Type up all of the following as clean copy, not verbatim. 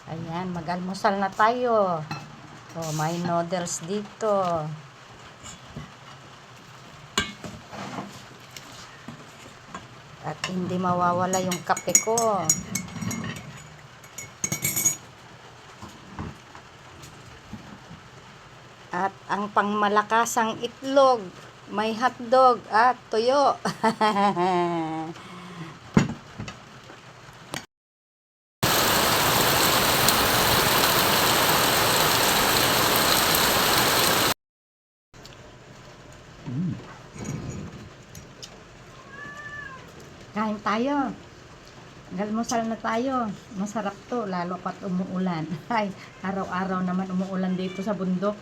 Ayan, mag-almusal na tayo. Oh, may noodles dito. At hindi mawawala yung kape ko. At ang pangmalakasang itlog, may hotdog at tuyo. Kain tayo. Galmusal na tayo. Masarap to, lalo pat umuulan. Ay, araw-araw naman umuulan dito sa bundok.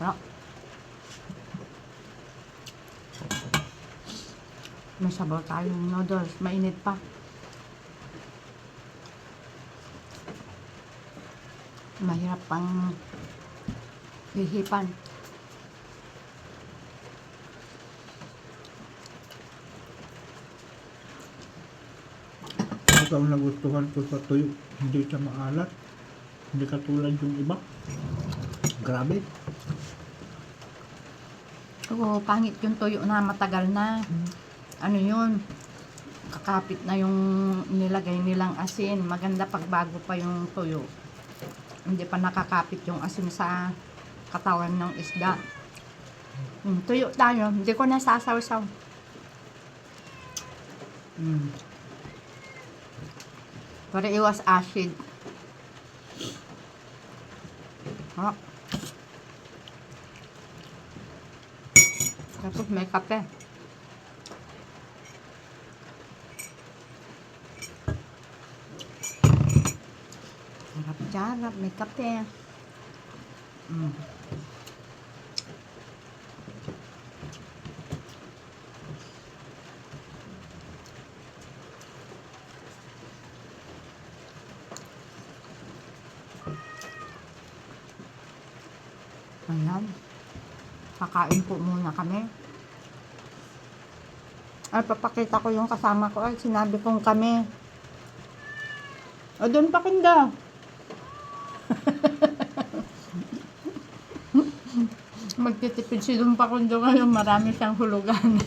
Ah. May sabaw tayong noodles. Mainit pa. Mahirap pang hihipan. Ito ang nagustuhan ko sa tuyo. Hindi siya maalat. Hindi katulad yung iba. Grabe. Oo, pangit yung tuyo na matagal na. Ano yun? Kakapit na yung nilagay nilang asin. Maganda pag bago pa yung tuyo. Hindi pa nakakapit yung asin sa katawan ng isda. Tuyo tayo. Hindi ko nasasaw-saw. Para iwas acid. Tapos may kape. Harap-harap, may kape. Ayan. Kakain po muna kami. Ay, papakita ko yung kasama ko. Ay, sinabi kong kami. O, doon pa kinda. Magtitipid si doon pa kundo ngayon. Marami siyang hulugan.